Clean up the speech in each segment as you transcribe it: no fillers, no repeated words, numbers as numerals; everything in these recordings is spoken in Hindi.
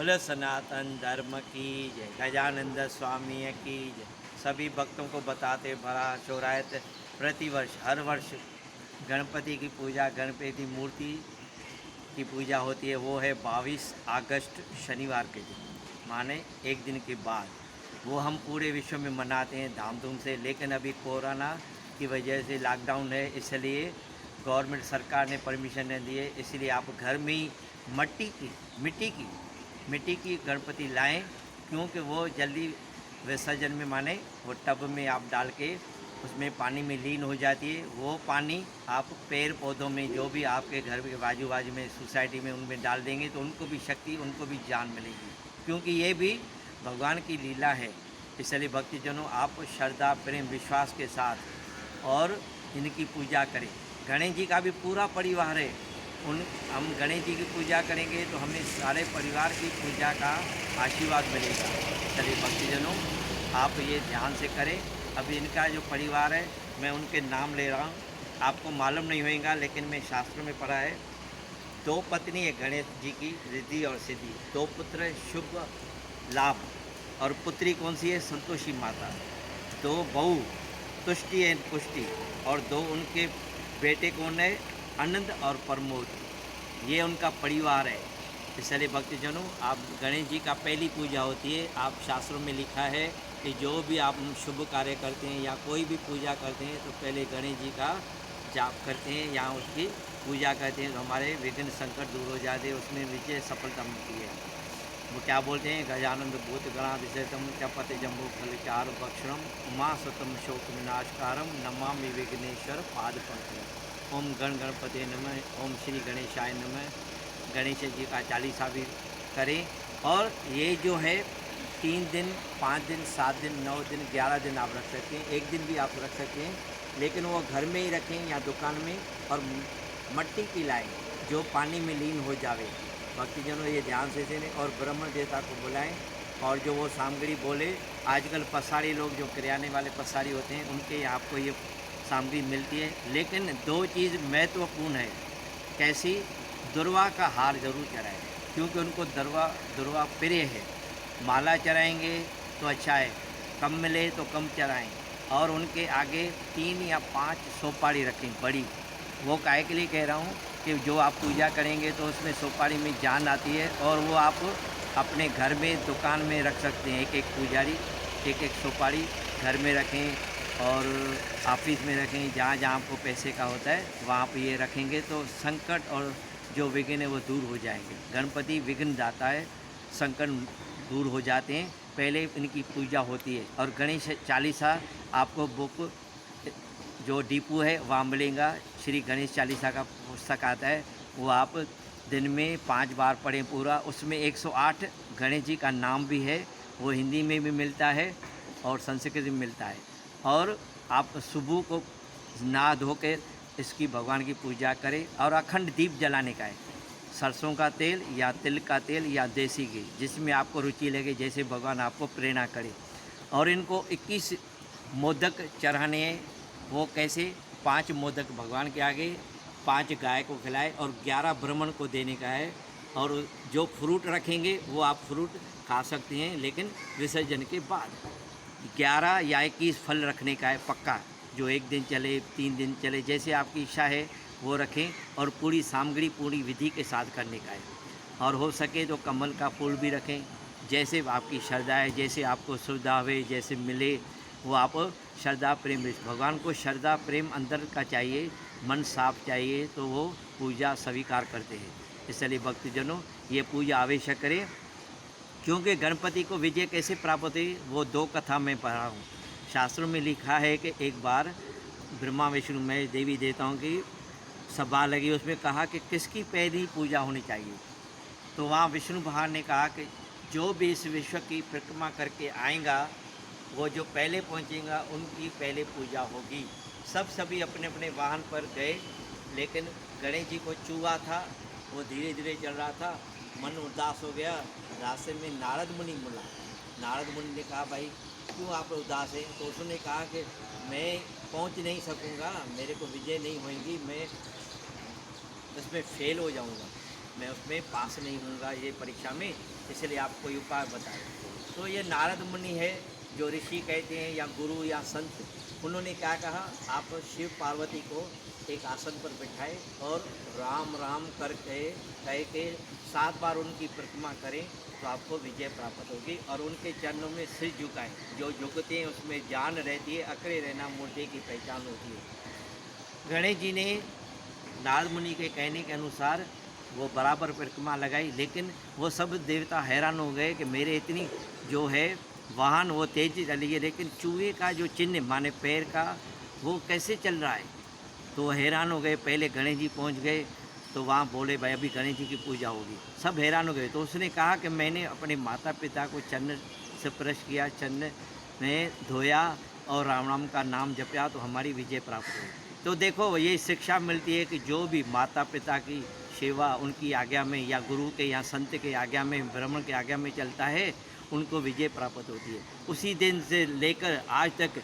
बोले सनातन धर्म की जय, गजानंद स्वामी की जय। सभी भक्तों को बताते भरा चौराहे प्रतिवर्ष हर वर्ष गणपति की पूजा, गणपति मूर्ति की पूजा होती है। वो है 22 अगस्त शनिवार के दिन, माने एक दिन के बाद। वो हम पूरे विश्व में मनाते हैं धामधूम से, लेकिन अभी कोरोना की वजह से लॉकडाउन है, इसलिए गवर्नमेंट सरकार ने परमिशन नहीं दी है। इसलिए आप घर में ही मिट्टी की गणपति लाएं, क्योंकि वो जल्दी विसर्जन में, माने वो टब में आप डाल के उसमें पानी में लीन हो जाती है। वो पानी आप पेड़ पौधों में, जो भी आपके घर के बाजू बाजू में सोसाइटी में, उनमें डाल देंगे तो उनको भी शक्ति, उनको भी जान मिलेगी, क्योंकि ये भी भगवान की लीला है। इसलिए भक्तजनों, आप श्रद्धा प्रेम विश्वास के साथ और इनकी पूजा करें। गणेश जी का भी पूरा परिवार है, हम गणेश जी की पूजा करेंगे तो हमें सारे परिवार की पूजा का आशीर्वाद मिलेगा। चलिए भक्तजनों, आप ये ध्यान से करें। अभी इनका जो परिवार है, मैं उनके नाम ले रहा हूँ, आपको मालूम नहीं होगा, लेकिन मैं शास्त्रों में पढ़ा है। 2 पत्नी है गणेश जी की, रिद्धि और सिद्धि। 2 पुत्र शुभ लाभ, और पुत्री कौन सी है? संतोषी माता। 2 बहू तुष्टि एवं पुष्टि, और 2 उनके बेटे कौन है? आनंद और प्रमोद। ये उनका परिवार है। इसलिए भक्तजनों, आप गणेश जी का पहली पूजा होती है। आप शास्त्रों में लिखा है कि जो भी आप शुभ कार्य करते हैं या कोई भी पूजा करते हैं तो पहले गणेश जी का जाप करते हैं या उसकी पूजा करते हैं, तो हमारे विघ्न संकट दूर हो जाते हैं, उसमें विजय सफलता मिलती है। वो क्या बोलते हैं? गजानंद भूत गणाधिसेतम चपति जम्बू फल चार भक्षणम उमा सतम शोक विनाशकारम नमामि विघ्नेश्वर पाद पंकजम। ओम गण गणपति नमः, ओम श्री गणेशाय नमः। गणेश जी का चालीसा भी करें। और ये जो है 3 दिन, 5 दिन, 7 दिन, 9 दिन, 11 दिन आप रख सकते हैं। एक दिन भी आप रख सकते हैं, लेकिन वो घर में ही रखें या दुकान में, और मट्टी की लाएँ जो पानी में लीन हो जावे। भक्तजनों, ये ध्यान से सुने और ब्राह्मण देवता को बुलाएं, और जो वो सामग्री बोले। आजकल पसारी लोग, जो किराने वाले पसारी होते हैं, उनके आपको ये सामग्री मिलती है। लेकिन 2 चीज़ महत्वपूर्ण है। कैसी? दुर्वा का हार जरूर चढ़ाएं, क्योंकि उनको दुर्वा प्रिय है। माला चढ़ाएंगे तो अच्छा है, कम मिले तो कम चढ़ाएं। और उनके आगे 3 या 5 सोपारी रखें बड़ी। वो काहे के लिए कह रहा हूँ कि जो आप पूजा करेंगे तो उसमें सोपारी में जान आती है, और वो आप अपने घर में, दुकान में रख सकते हैं। एक पुजारी एक सोपारी घर में रखें, और ऑफिस में रखें, जहाँ जहाँ आपको पैसे का होता है वहाँ पे ये रखेंगे तो संकट और जो विघ्न है वो दूर हो जाएंगे। गणपति विघ्न दाता है, संकट दूर हो जाते हैं। पहले इनकी पूजा होती है। और गणेश चालीसा आपको बुक जो डीपू है वहाँ मिलेगा। श्री गणेश चालीसा का पुस्तक आता है, वो आप दिन में 5 बार पढ़ें पूरा। उसमें 108 गणेश जी का नाम भी है, वो हिंदी में भी मिलता है और संस्कृत में मिलता है। और आप सुबह को नहा धो के इसकी भगवान की पूजा करें, और अखंड दीप जलाने का है। सरसों का तेल या तिल का तेल या देसी घी, जिसमें आपको रुचि लगे, जैसे भगवान आपको प्रेरणा करे। और इनको 21 मोदक चढ़ाने हैं। वो कैसे? 5 मोदक भगवान के आगे, 5 गाय को खिलाए, और 11 ब्राह्मण को देने का है। और जो फ्रूट रखेंगे वो आप फ्रूट खा सकते हैं, लेकिन विसर्जन के बाद। 11 या 21 फल रखने का है पक्का, जो 1 दिन चले, 3 दिन चले, जैसे आपकी इच्छा है वो रखें। और पूरी सामग्री पूरी विधि के साथ करने का है। और हो सके तो कमल का फूल भी रखें, जैसे आपकी श्रद्धा है, जैसे आपको सुविधा हो, जैसे मिले वो आप श्रद्धा प्रेम। भगवान को श्रद्धा प्रेम अंदर का चाहिए, मन साफ चाहिए, तो वो पूजा स्वीकार करते हैं। इसलिए भक्तजनों, ये पूजा आवश्यक करें। क्योंकि गणपति को विजय कैसे प्राप्त होती है, वो 2 कथा में पढ़ा हूँ। शास्त्रों में लिखा है कि एक बार ब्रह्मा विष्णु महेश देवी देवताओं की सभा लगी, उसमें कहा कि किसकी पहली पूजा होनी चाहिए। तो वहाँ विष्णु भगवान ने कहा कि जो भी इस विश्व की परिक्रमा करके आएगा, वो जो पहले पहुँचेगा उनकी पहले पूजा होगी। सभी अपने अपने वाहन पर गए, लेकिन गणेश जी को चूहा था, वो धीरे धीरे चल रहा था, मन उदास हो गया। रास्ते में नारद मुनि मिला। नारद मुनि ने कहा, भाई क्यों आप उदास हैं? तो उसने कहा कि मैं पहुंच नहीं सकूंगा, मेरे को विजय नहीं होगी, मैं इसमें फेल हो जाऊंगा। मैं उसमें पास नहीं होऊंगा ये परीक्षा में, इसलिए आप कोई उपाय बताएं। तो ये नारद मुनि है, जो ऋषि कहते हैं या गुरु या संत, उन्होंने क्या कहा, आप शिव पार्वती को एक आसन पर बिठाए और राम राम कर कह के 7 बार उनकी प्रतिमा करें तो आपको विजय प्राप्त होगी। और उनके चरणों में सिर झुकाएं, जो झुकते हैं उसमें जान रहती है, अकड़े रहना मूर्ति की पहचान होती है। गणेश जी ने नारद मुनि के कहने के अनुसार वो बराबर परिक्रमा लगाई, लेकिन वो सब देवता हैरान हो गए कि मेरे इतनी जो है वाहन वो तेज चली है, लेकिन चूहे का जो चिन्ह माने पैर का वो कैसे चल रहा है। तो हैरान हो गए। पहले गणेश जी पहुंच गए तो वहाँ बोले भाई अभी गणेश जी की पूजा होगी। सब हैरान हो गए। तो उसने कहा कि मैंने अपने माता पिता को चरण से स्पर्श किया, चरण में धोया और राम राम का नाम जपया तो हमारी विजय प्राप्त हुई। तो देखो ये शिक्षा मिलती है कि जो भी माता पिता की सेवा उनकी आज्ञा में या गुरु के या संत के आज्ञा में, ब्राह्मण के आज्ञा में चलता है, उनको विजय प्राप्त होती है। उसी दिन से लेकर आज तक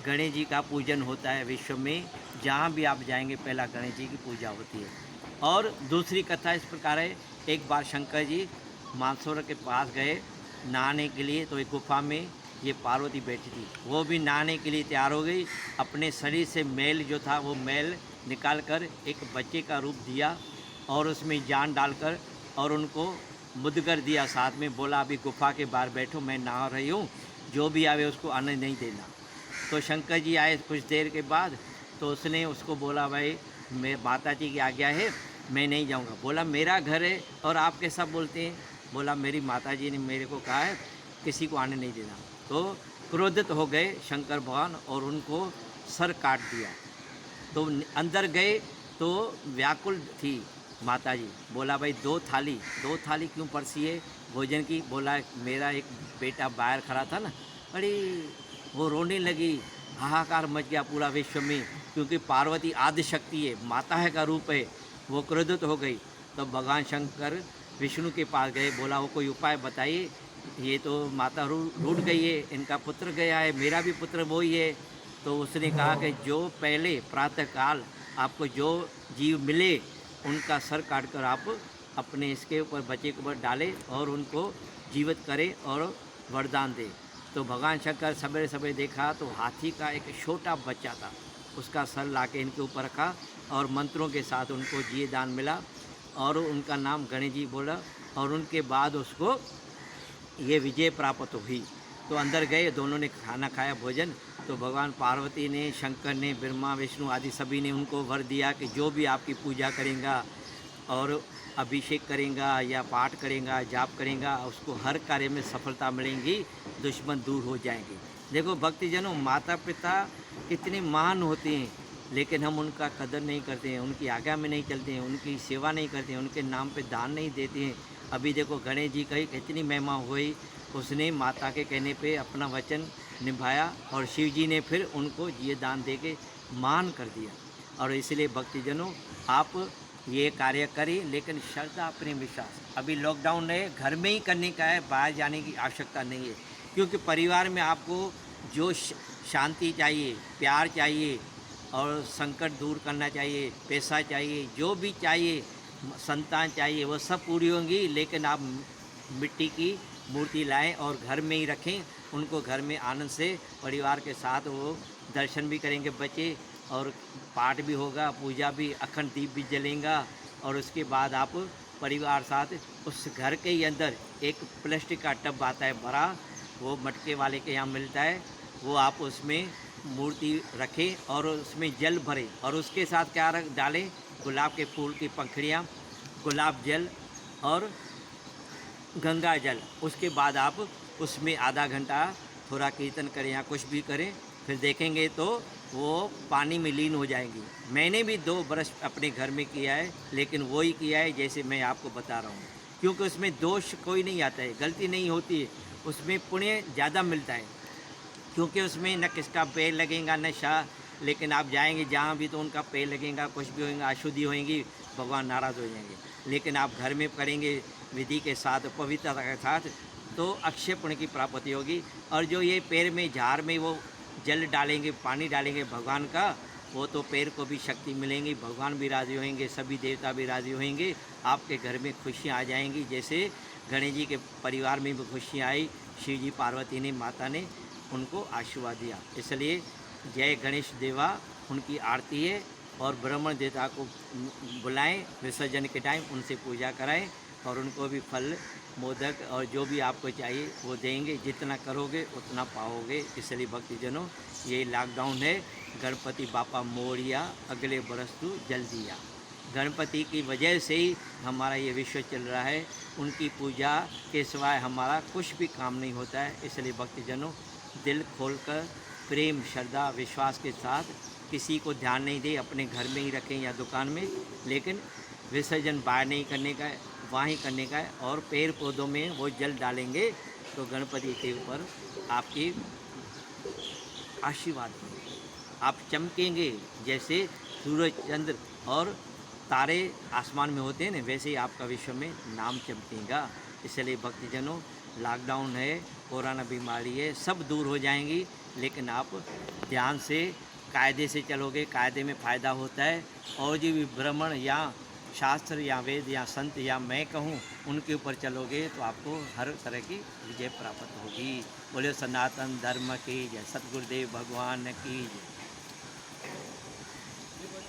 गणेश जी का पूजन होता है विश्व में। जहाँ भी आप जाएंगे पहला गणेश जी की पूजा होती है। और दूसरी कथा इस प्रकार है, एक बार शंकर जी मानसरोवर के पास गए नहाने के लिए, तो एक गुफा में ये पार्वती बैठी थी। वो भी नहाने के लिए तैयार हो गई। अपने शरीर से मैल जो था वो मैल निकाल कर एक बच्चे का रूप दिया और उसमें जान डालकर और उनको मुद्गर दिया। साथ में बोला अभी गुफा के बाहर बैठो, मैं नहा रही हूँ, जो भी आवे उसको आने नहीं देना। तो शंकर जी आए कुछ देर के बाद, तो उसने उसको बोला भाई मैं माता जी की आज्ञा है, मैं नहीं जाऊँगा। बोला मेरा घर है और आप कैसा बोलते हैं। बोला मेरी माता जी ने मेरे को कहा है किसी को आने नहीं देना। तो क्रोधित हो गए शंकर भगवान और उनको सर काट दिया। तो अंदर गए तो व्याकुल थी माता जी। बोला भाई दो थाली क्यों परसी है भोजन की। बोला मेरा एक बेटा बाहर खड़ा था ना, बड़ी वो रोने लगी, हाहाकार मच गया पूरा विश्व में, क्योंकि पार्वती आदि शक्ति है, माता है का रूप है। वो क्रोधित हो गई। तो भगवान शंकर विष्णु के पास गए, बोला वो कोई उपाय बताइए, ये तो माता रूठ गई है, इनका पुत्र गया है, मेरा भी पुत्र वही है। तो उसने कहा कि जो पहले प्रातःकाल आपको जो जीव मिले उनका सर काटकर आप अपने इसके ऊपर बच्चे के ऊपर डालें और उनको जीवित करें और वरदान दें। तो भगवान शंकर सवेरे सवेरे देखा तो हाथी का एक छोटा बच्चा था, उसका सर लाके इनके ऊपर रखा और मंत्रों के साथ उनको जीव दान मिला और उनका नाम गणेश जी बोला। और उनके बाद उसको ये विजय प्राप्त हुई। तो अंदर गए, दोनों ने खाना खाया भोजन। तो भगवान पार्वती ने, शंकर ने, ब्रह्मा विष्णु आदि सभी ने उनको वर दिया कि जो भी आपकी पूजा करेगा और अभिषेक करेगा या पाठ करेगा, जाप करेगा, उसको हर कार्य में सफलता मिलेगी, दुश्मन दूर हो जाएंगे। देखो भक्तजनों, माता पिता कितने महान होते हैं, लेकिन हम उनका कदर नहीं करते हैं, उनकी आज्ञा में नहीं चलते हैं, उनकी सेवा नहीं करते हैं, उनके नाम पे दान नहीं देते हैं। अभी देखो गणेश जी की कितनी महिमा हुई, उसने माता के कहने पे अपना वचन निभाया और शिव जी ने फिर उनको ये दान दे के मान कर दिया। और इसलिए भक्तजनों आप ये कार्य करें, लेकिन श्रद्धा अपने विश्वास। अभी लॉकडाउन है, घर में ही करने का है, बाहर जाने की आवश्यकता नहीं है, क्योंकि परिवार में आपको जो शांति चाहिए, प्यार चाहिए और संकट दूर करना चाहिए, पैसा चाहिए, जो भी चाहिए, संतान चाहिए, वो सब पूरी होंगी। लेकिन आप मिट्टी की मूर्ति लाएं और घर में ही रखें, उनको घर में आनंद से परिवार के साथ वो दर्शन भी करेंगे बच्चे और पाठ भी होगा, पूजा भी, अखंड दीप भी जलेगा। और उसके बाद आप परिवार साथ उस घर के ही अंदर एक प्लास्टिक का टब आता है बड़ा, वो मटके वाले के यहाँ मिलता है, वो आप उसमें मूर्ति रखें और उसमें जल भरें और उसके साथ क्या डालें, गुलाब के फूल की पंखुड़ियाँ, गुलाब जल और गंगा जल। उसके बाद आप उसमें आधा घंटा थोड़ा कीर्तन करें या कुछ भी करें, फिर देखेंगे तो वो पानी में लीन हो जाएंगी। मैंने भी 2 बरस अपने घर में किया है, लेकिन वो ही किया है जैसे मैं आपको बता रहा हूँ, क्योंकि उसमें दोष कोई नहीं आता है, गलती नहीं होती है, उसमें पुण्य ज़्यादा मिलता है, क्योंकि उसमें न किसका पैर लगेगा न शाह। लेकिन आप जाएंगे जहाँ भी तो उनका पैर लगेगा, कुछ भी होगा, अशुद्धि होएंगी, भगवान नाराज़ हो जाएंगे। लेकिन आप घर में करेंगे विधि के साथ, पवित्रता के साथ, तो अक्षय पुण्य की प्राप्ति होगी। और जो ये पैर में झाड़ में वो जल डालेंगे, पानी डालेंगे भगवान का, वो तो पैर को भी शक्ति मिलेंगी, भगवान भी राज़ी होंगे, सभी देवता भी राज़ी होंगे, आपके घर में खुशियाँ आ जाएंगी। जैसे गणेश जी के परिवार में भी खुशियाँ आई, शिव जी पार्वती ने माता ने उनको आशीर्वाद दिया। इसलिए जय गणेश देवा उनकी आरती है, और ब्राह्मण देवता को बुलाएं विसर्जन के टाइम, उनसे पूजा कराएं और उनको भी फल मोदक और जो भी आपको चाहिए वो देंगे। जितना करोगे उतना पाओगे। इसलिए भक्तजनों, ये लॉकडाउन है, गणपति बापा मोरिया, अगले बरस तू जल्दी आ। गणपति की वजह से ही हमारा ये विश्व चल रहा है। उनकी पूजा के सिवाय हमारा कुछ भी काम नहीं होता है। इसलिए भक्तजनों, दिल खोलकर प्रेम, श्रद्धा, विश्वास के साथ किसी को ध्यान नहीं दे, अपने घर में ही रखें या दुकान में, लेकिन विसर्जन बाहर नहीं करने का है, वहाँ ही करने का है। और पेड़ पौधों में वो जल डालेंगे तो गणपति के ऊपर आपकी आशीर्वाद होंगे, आप चमकेंगे। जैसे सूरज, चंद्र और तारे आसमान में होते हैं ना, वैसे ही आपका विश्व में नाम चमकेगा। इसलिए भक्तजनों, लॉकडाउन है, कोरोना बीमारी है, सब दूर हो जाएंगी, लेकिन आप ध्यान से कायदे से चलोगे, कायदे में फ़ायदा होता है। और जो भी ब्राह्मण या शास्त्र या वेद या संत या मैं कहूँ उनके ऊपर चलोगे तो आपको हर तरह की विजय प्राप्त होगी। बोले सनातन धर्म की जय, सतगुरुदेव भगवान की जय।